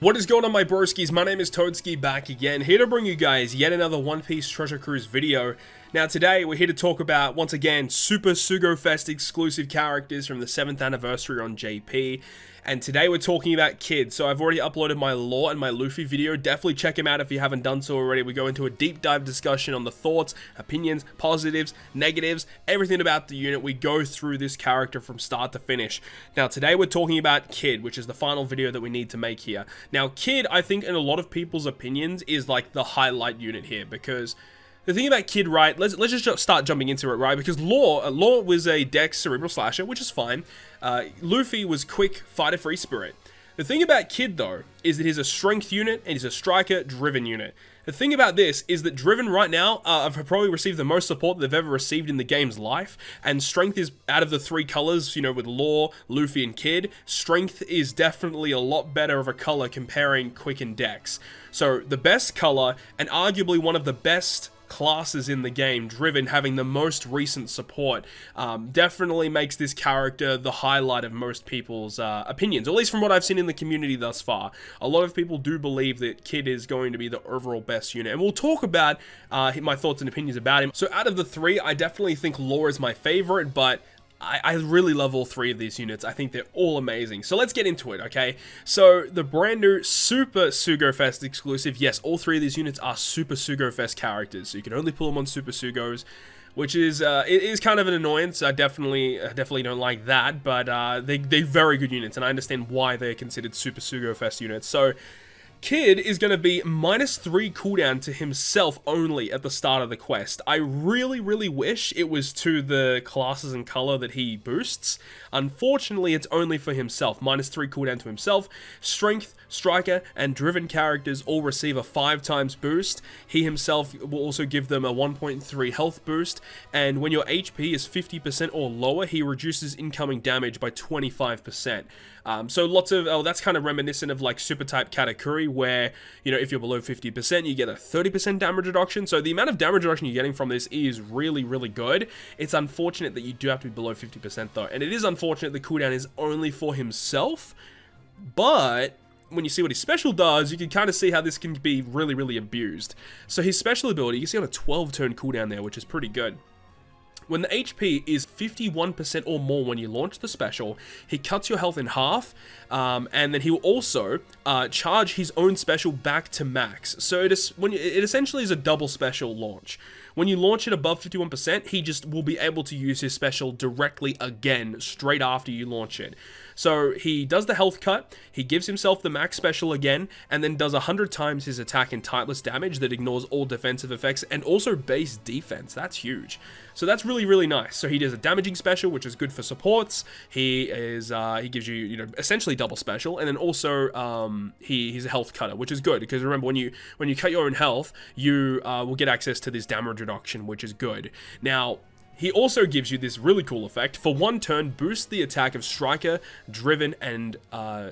What is going on, my broskiis? My name is Toadskii, back again, here to bring you guys yet another One Piece Treasure Cruise video. Now today we're here to talk about, once again, Super Sugo-Fest exclusive characters from the 7th anniversary on JP. And today we're talking about Kid. So I've already uploaded my Law and my Luffy video. Definitely check him out if you haven't done so already. We go into a deep dive discussion on the thoughts, opinions, positives, negatives, everything about the unit. We go through this character from start to finish. Now today we're talking about Kid, which is the final video that we need to make here. Now Kid, I think in a lot of people's opinions, is like the highlight unit here, because the thing about Kid, right, let's just start jumping into it, right, because Law was a Dex Cerebral Slasher, which is fine. Luffy was Quick, Fighter, Free Spirit. The thing about Kid, though, is that he's a Strength unit, and he's a Striker, Driven unit. The thing about this is that Driven right now have probably received the most support they've ever received in the game's life, and Strength is, out of the three colors, you know, with Law, Luffy, and Kid, Strength is definitely a lot better of a color comparing Quick and Dex. So, the best color, and arguably one of the best classes in the game, Driven, having the most recent support, definitely makes this character the highlight of most people's opinions, or at least from what I've seen in the community thus far. A lot of people do believe that Kid is going to be the overall best unit, and we'll talk about my thoughts and opinions about him. So out of the three, I definitely think Law is my favorite, but I really love all three of these units. I think they're all amazing. So let's get into it, okay? So the brand new Super Sugo-Fest exclusive. Yes, all three of these units are Super Sugo-Fest characters. So you can only pull them on Super Sugos, which is it is kind of an annoyance. I definitely don't like that, but they're very good units, and I understand why they're considered Super Sugo-Fest units. So Kid is going to be -3 cooldown to himself only at the start of the quest. I really wish it was to the classes and color that he boosts. Unfortunately, it's only for himself. -3 cooldown to himself. Strength, Striker, and Driven characters all receive a 5 times boost. He himself will also give them a 1.3 health boost. And when your HP is 50% or lower, he reduces incoming damage by 25%. So lots of, that's kind of reminiscent of like Super Type Katakuri, where, you know, if you're below 50%, you get a 30% damage reduction. So the amount of damage reduction you're getting from this is really good. It's unfortunate that you do have to be below 50% though, and it is unfortunate the cooldown is only for himself, but when you see what his special does, you can kind of see how this can be really abused. So his special ability, you see on a 12-turn cooldown there, which is pretty good. When the HP is 51% or more when you launch the special, he cuts your health in half, and then he will also charge his own special back to max. So it essentially is a double special launch. When you launch it above 51%, he just will be able to use his special directly again, straight after you launch it. So he does the health cut, he gives himself the max special again, and then does 100 times his attack and tightless damage that ignores all defensive effects, and also base defense. That's huge. So that's really nice. So he does a damaging special, which is good for supports. He gives you, you know, essentially double special, and then also he's a health cutter, which is good, because remember, when you cut your own health, you will get access to this damage reduction, which is good. Now, he also gives you this really cool effect. For 1 turn, boost the attack of Striker, Driven, and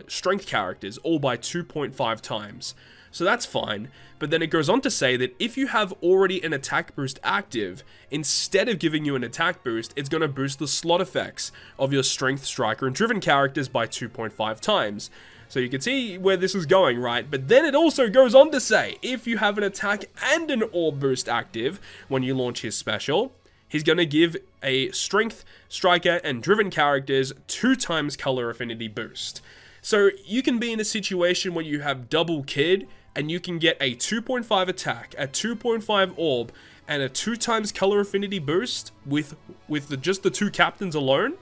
Strength characters, all by 2.5 times. So that's fine, but then it goes on to say that if you have already an attack boost active, instead of giving you an attack boost, it's going to boost the slot effects of your Strength, Striker, and Driven characters by 2.5 times. So you can see where this is going, right? But then it also goes on to say, if you have an attack and an orb boost active when you launch his special, he's going to give a Strength, Striker, and Driven characters 2 times color affinity boost. So you can be in a situation where you have double Kid, and you can get a 2.5 attack, a 2.5 orb, and a 2 times color affinity boost with just the 2 captains alone.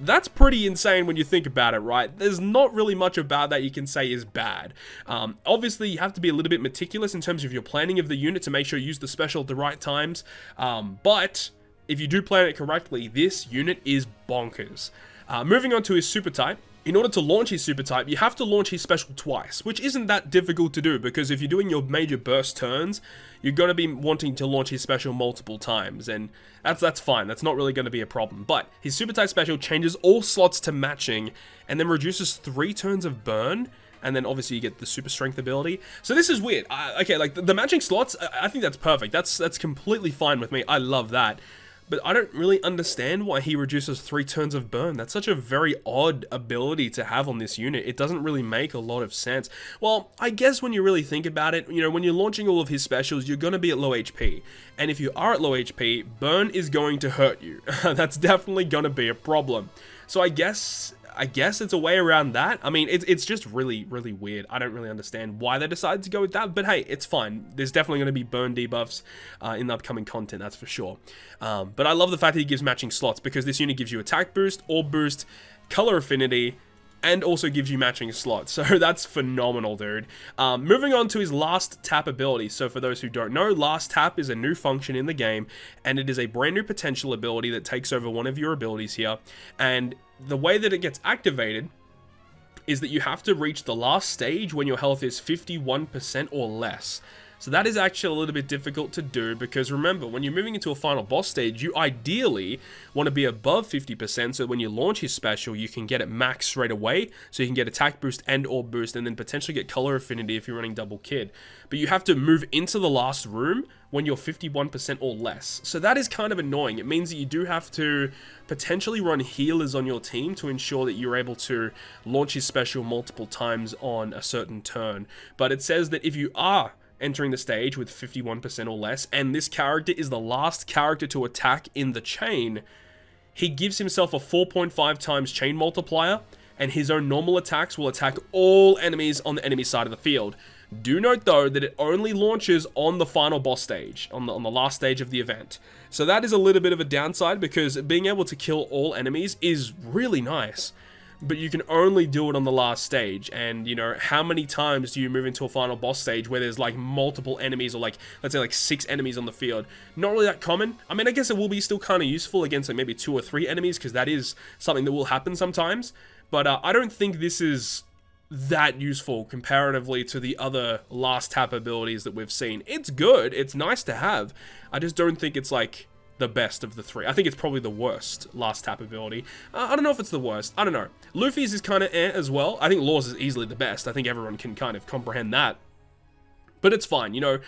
That's pretty insane when you think about it, right? There's not really much about that you can say is bad. Obviously, you have to be a little bit meticulous in terms of your planning of the unit to make sure you use the special at the right times. But if you do plan it correctly, this unit is bonkers. Moving on to his super type. In order to launch his super type, you have to launch his special twice, which isn't that difficult to do, because if you're doing your major burst turns, you're going to be wanting to launch his special multiple times, and that's fine. That's not really going to be a problem. But his super type special changes all slots to matching, and then reduces 3 turns of burn, and then obviously you get the super strength ability. So this is weird. Okay, like the matching slots, I think that's perfect. That's completely fine with me. I love that. but I don't really understand why he reduces 3 turns of burn. That's such a very odd ability to have on this unit. It doesn't really make a lot of sense. Well, I guess when you really think about it, you know, when you're launching all of his specials, you're going to be at low HP. And if you are at low HP, burn is going to hurt you. That's definitely going to be a problem. So I guess it's a way around that. I mean, it's just really, really weird. I don't really understand why they decided to go with that, but hey, it's fine. There's definitely going to be burn debuffs in the upcoming content, that's for sure. But I love the fact that he gives matching slots, because this unit gives you attack boost, orb boost, color affinity, and also gives you matching slots. So that's phenomenal, dude. Moving on to his last tap ability. So for those who don't know, last tap is a new function in the game, and it is a brand new potential ability that takes over one of your abilities here. And the way that it gets activated is that you have to reach the last stage when your health is 51% or less. So that is actually a little bit difficult to do, because remember, when you're moving into a final boss stage, you ideally want to be above 50%, so when you launch his special, you can get it max straight away, so you can get attack boost and orb boost, and then potentially get color affinity if you're running double kid. But you have to move into the last room when you're 51% or less. So that is kind of annoying. It means that you do have to potentially run healers on your team to ensure that you're able to launch his special multiple times on a certain turn. But it says that if you are entering the stage with 51% or less, and this character is the last character to attack in the chain, he gives himself a 4.5 times chain multiplier, and his own normal attacks will attack all enemies on the enemy side of the field. Do note though that it only launches on the final boss stage, on the last stage of the event. So that is a little bit of a downside, because being able to kill all enemies is really nice, but you can only do it on the last stage. And you know, how many times do you move into a final boss stage where there's like multiple enemies, or like, let's say like 6 enemies on the field? Not really that common. I mean, I guess it will be still kind of useful against like maybe 2 or 3 enemies, because that is something that will happen sometimes. But I don't think this is that useful comparatively to the other last tap abilities that we've seen. It's good, it's nice to have. I just don't think it's like the best of the 3. I think it's probably the worst last tap ability. I don't know if it's the worst. I don't know. Luffy's is kind of as well. I think Law's is easily the best. I think everyone can kind of comprehend that. But it's fine, you know.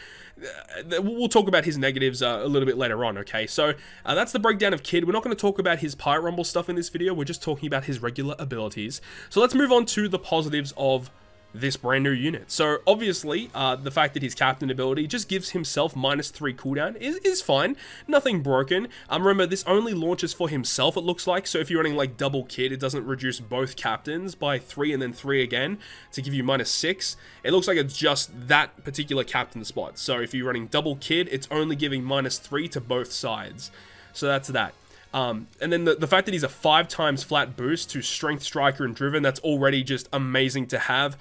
We'll talk about his negatives a little bit later on, okay? So that's the breakdown of Kid. We're not going to talk about his Pirate Rumble stuff in this video. We're just talking about his regular abilities. So let's move on to the positives of this brand new unit. So obviously, the fact that his captain ability just gives himself -3 cooldown is fine. Nothing broken. Remember, this only launches for himself, it looks like. So if you're running like double kid, it doesn't reduce both captains by 3 and then 3 again to give you -6. It looks like it's just that particular captain spot. So if you're running double kid, it's only giving -3 to both sides. So that's that. And then the fact that he's a 5 times flat boost to Strength, Striker, and Driven, that's already just amazing to have.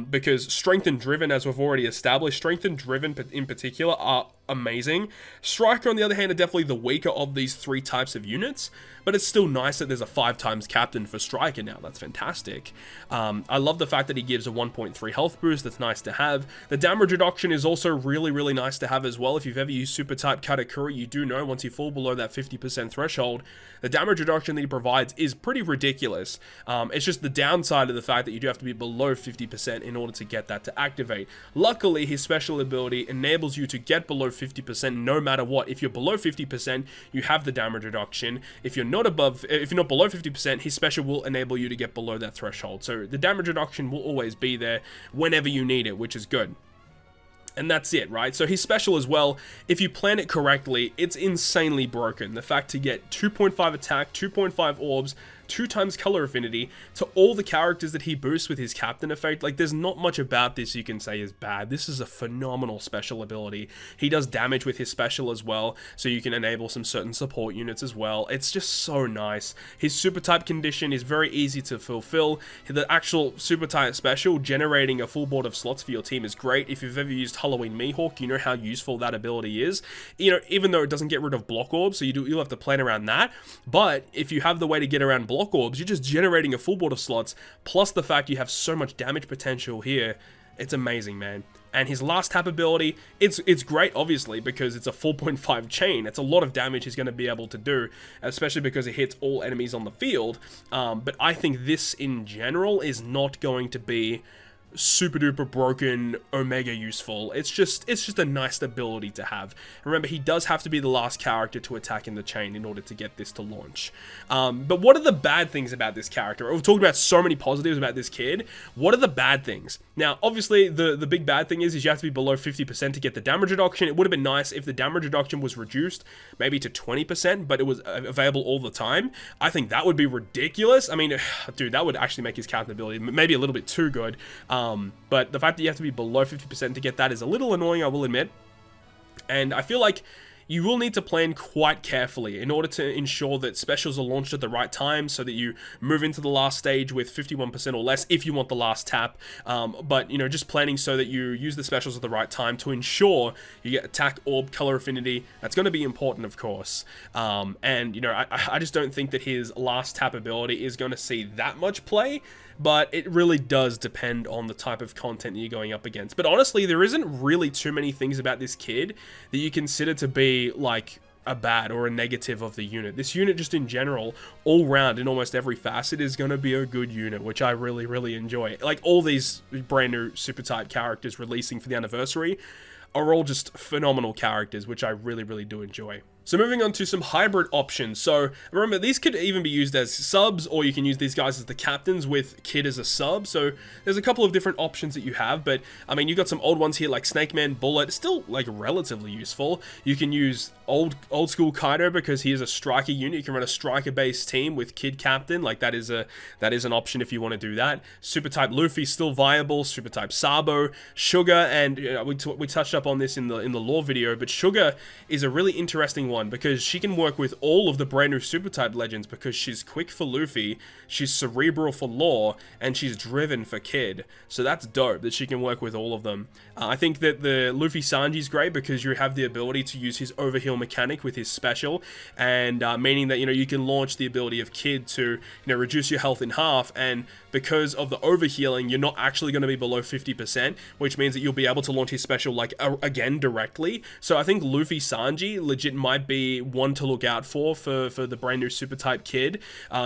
Because Strength and Driven, as we've already established, Strength and Driven in particular are amazing. Striker, on the other hand, are definitely the weaker of these 3 types of units, but it's still nice that there's a 5 times captain for Striker now. That's fantastic. I love the fact that he gives a 1.3 health boost. That's nice to have. The damage reduction is also really, really nice to have as well. If you've ever used Super type Katakuri, you do know once you fall below that 50% threshold, the damage reduction that he provides is pretty ridiculous. It's just the downside of the fact that you do have to be below 50% in order to get that to activate. Luckily, his special ability enables you to get below 50% no matter what. If you're below 50%, you have the damage reduction. If you're not below 50%, his special will enable you to get below that threshold. So the damage reduction will always be there whenever you need it, which is good. And that's it, right? So his special as well, if you plan it correctly, it's insanely broken. The fact to get 2.5 attack, 2.5 orbs, 2 times color affinity to all the characters that he boosts with his captain effect. Like, there's not much about this you can say is bad. This is a phenomenal special ability. He does damage with his special as well, so you can enable some certain support units as well. It's just so nice. His super type condition is very easy to fulfill. The actual super type special, generating a full board of slots for your team, is great. If you've ever used Halloween Mihawk, you know how useful that ability is. You know, even though it doesn't get rid of block orbs, so you'll have to plan around that. But if you have the way to get around block orbs, you're just generating a full board of slots, plus the fact you have so much damage potential here. It's amazing, man. And his last tap ability, it's great, obviously, because it's a 4.5 chain. It's a lot of damage he's going to be able to do, especially because it hits all enemies on the field. But I think this, in general, is not going to be super duper broken Omega useful. It's just a nice ability to have. Remember, he does have to be the last character to attack in the chain in order to get this to launch. But what are the bad things about this character? We've talked about so many positives about this kid. What are the bad things? Now, obviously, the big bad thing is you have to be below 50% to get the damage reduction. It would have been nice if the damage reduction was reduced maybe to 20%, but it was available all the time. I think that would be ridiculous. I mean, dude, that would actually make his captain ability maybe a little bit too good. But the fact that you have to be below 50% to get that is a little annoying, I will admit. And I feel like you will need to plan quite carefully in order to ensure that specials are launched at the right time so that you move into the last stage with 51% or less if you want the last tap. But, you know, just planning so that you use the specials at the right time to ensure you get attack, orb, color affinity. That's going to be important, of course. And, you know, I just don't think that his last tap ability is going to see that much play. But it really does depend on the type of content that you're going up against. But honestly, there isn't really too many things about this kid that you consider to be like a bad or a negative of the unit. This unit just in general, all round in almost every facet, is going to be a good unit, which I really, really enjoy. Like all these brand new super type characters releasing for the anniversary are all just phenomenal characters, which I really, really do enjoy. So moving on to some hybrid options. So remember, these could even be used as subs, or you can use these guys as the captains with Kid as a sub. So there's a couple of different options that you have, but I mean, you've got some old ones here like Snake Man, Bullet, still like relatively useful. You can use old school Kaido because he is a striker unit. You can run a striker based team with Kid captain. Like that is an option if you want to do that. Super type Luffy still viable. Super type Sabo, Sugar, and we touched up on this in the lore video, but Sugar is a really interesting one because she can work with all of the brand new super type legends because she's quick for Luffy, she's cerebral for Law, and she's driven for Kid. So that's dope that she can work with all of them. I think that the Luffy Sanji is great because you have the ability to use his overheal mechanic with his special, and meaning that, you know, you can launch the ability of Kid to, you know, reduce your health in half, and because of the overhealing, you're not actually going to be below 50%, which means that you'll be able to launch his special like again directly. So I think Luffy Sanji legit might be one to look out for the brand new super type Kid.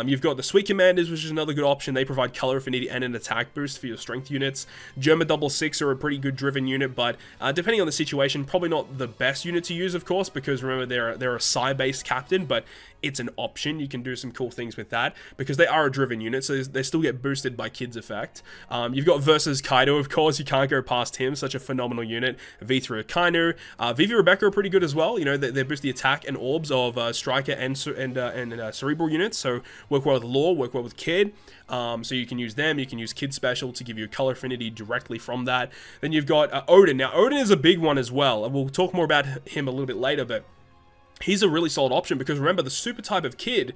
You've got the Sweet Commanders, which is another good option. They provide color affinity and an attack boost for your strength units. Germa 66 are a pretty good driven unit, but depending on the situation, probably not the best unit to use, of course, because remember they're a psi based captain, but it's an option. You can do some cool things with that because they are a driven unit, so they still get boosted by Kid's effect. You've got versus Kaido, of course. You can't go past him. Such a phenomenal unit. V3 Akainu. Vivi Rebecca are pretty good as well. You know, they boost the attack and orbs of Striker and Cerebral units, so work well with Law, work well with Kid. So you can use them. You can use Kid Special to give you color affinity directly from that. Then you've got Odin. Now, Odin is a big one as well, and we'll talk more about him a little bit later, but he's a really solid option because remember, the super type of Kid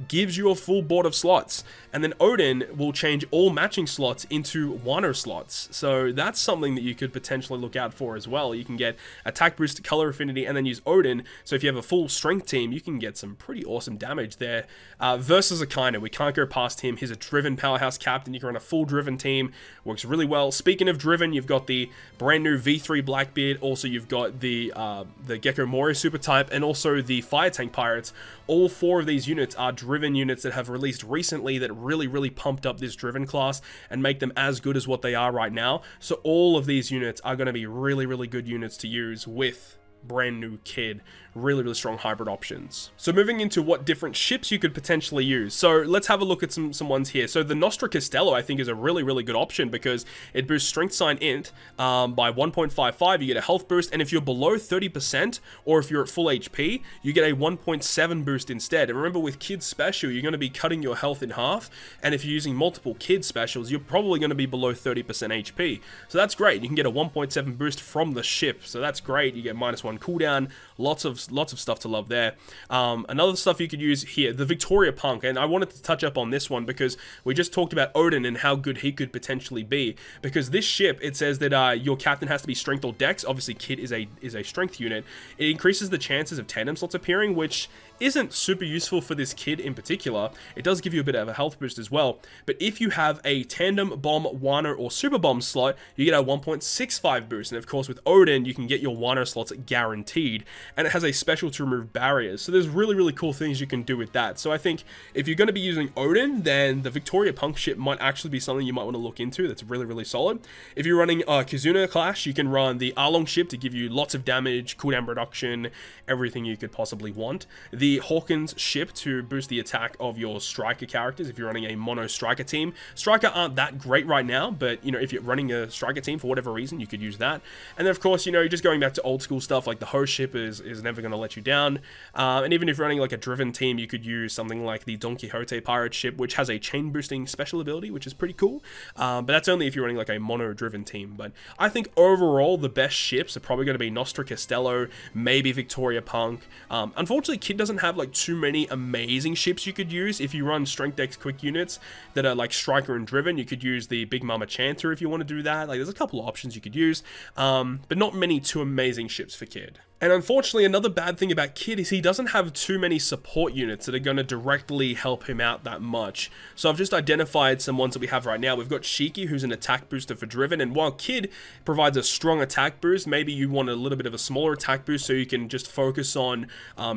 gives you a full board of slots, and then Odin will change all matching slots into Wano slots. So that's something that you could potentially look out for as well. You can get attack boost, color affinity, and then use Odin. So if you have a full strength team, you can get some pretty awesome damage there. Versus Akainu, we can't go past him. He's a driven powerhouse captain. You can run a full driven team. Works really well. Speaking of driven, you've got the brand new V3 Blackbeard. Also, you've got the Gecko Mori super type, and also the Fire Tank Pirates. All four of these units are driven units that have released recently that really pumped up this driven class and make them as good as what they are right now. So all of these units are going to be really good units to use with brand new Kid. Really strong hybrid options. So moving into what different ships you could potentially use. So let's have a look at some ones here. So the Nostra Castello I think is a really good option because it boosts strength sign int by 1.55. You get a health boost, and if you're below 30% or if you're at full HP, you get a 1.7 boost instead. And remember, with Kid Special, you're going to be cutting your health in half, and if you're using multiple Kid Specials, you're probably going to be below 30% HP. So that's great. You can get a 1.7 boost from the ship, so that's great. You get -1 cooldown. Lots of stuff to love there. Another stuff you could use here, the Victoria Punk, and I wanted to touch up on this one because we just talked about Odin and how good he could potentially be. Because this ship, it says that your captain has to be strength or dex. Obviously, Kid is a strength unit. It increases the chances of tandem slots appearing, which isn't super useful for this Kid in particular. It does give you a bit of a health boost as well. But if you have a tandem bomb, Wano, or super bomb slot, you get a 1.65 boost. And of course, with Odin, you can get your Wano slots guaranteed. And it has a special to remove barriers. So there's really cool things you can do with that. So I think if you're going to be using Odin, then the Victoria Punk ship might actually be something you might want to look into. That's really solid. If you're running Kizuna Clash, you can run the Arlong ship to give you lots of damage, cooldown reduction, everything you could possibly want. The Hawkins ship to boost the attack of your striker characters if you're running a mono striker team. Striker aren't that great right now, but, you know, if you're running a striker team for whatever reason, you could use that. And then, of course, you know, just going back to old school stuff, like the host ship is never going to let you down. And even if you're running like a driven team, you could use something like the Don Quixote pirate ship, which has a chain boosting special ability, which is pretty cool. But that's only if you're running like a mono driven team. But I think overall, the best ships are probably going to be Nostra Castello, maybe Victoria Punk. Unfortunately, Kid doesn't have like too many amazing ships you could use. If you run Strength Dex quick units that are like striker and driven, you could use the Big Mama Chanter if you want to do that. Like, there's a couple of options you could use, but not many too amazing ships for Kid. And unfortunately, another bad thing about Kid is he doesn't have too many support units that are going to directly help him out that much. So I've just identified some ones that we have right now. We've got Shiki, who's an attack booster for Driven, and while Kid provides a strong attack boost, maybe you want a little bit of a smaller attack boost so you can just focus on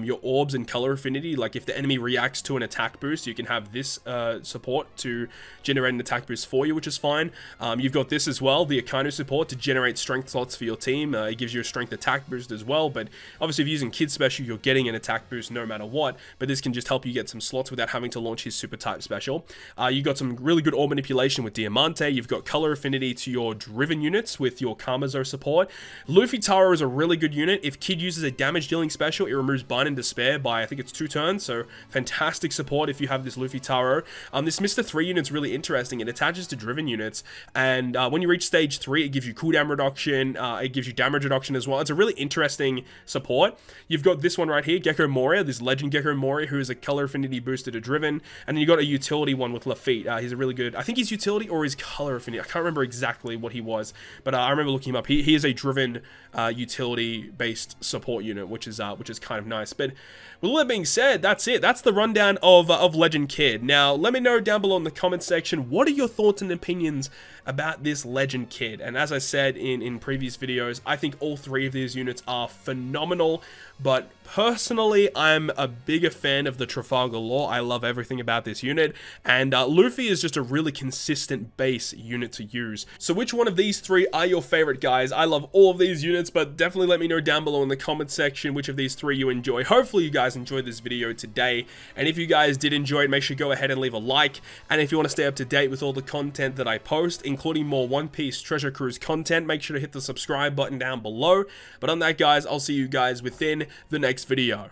your orbs and color affinity. Like if the enemy reacts to an attack boost, you can have this support to generate an attack boost for you, which is fine. You've got this as well, the Akanu support to generate strength slots for your team. It gives you a strength attack boost as well. But obviously, if you're using Kid Special, you're getting an attack boost no matter what. But this can just help you get some slots without having to launch his Super Type Special. You got some really good orb manipulation with Diamante. You've got color affinity to your driven units with your Kamazo support. Luffy Taro is a really good unit. If Kid uses a damage dealing special, it removes Bind and Despair by, I think it's 2 turns. So fantastic support if you have this Luffy Taro. This Mr. 3 unit's really interesting. It attaches to driven units. And when you reach stage 3, it gives you cooldown reduction. It gives you damage reduction as well. It's a really interesting support. You've got this one right here, Gecko Moria, this Legend Gecko Moria, who is a color affinity booster to driven, and then you got a utility one with Lafitte. He's a really good, I think he's utility or his color affinity. I can't remember exactly what he was, but I remember looking him up. He is a driven utility based support unit, which is kind of nice. But with all that being said, that's it. That's the rundown of Legend Kid. Now, let me know down below in the comment section, what are your thoughts and opinions about this Legend Kid? And as I said in previous videos, I think all 3 of these units are phenomenal, but personally, I'm a bigger fan of the Trafalgar Law. I love everything about this unit, and Luffy is just a really consistent base unit to use. So which one of these 3 are your favorite, guys? I love all of these units, but definitely let me know down below in the comment section which of these 3 you enjoy. Hopefully you guys enjoyed this video today, and if you guys did enjoy it, make sure you go ahead and leave a like, and if you want to stay up to date with all the content that I post, including more One Piece Treasure Cruise content, make sure to hit the subscribe button down below. But on that, guys, I'll see you guys within the next video.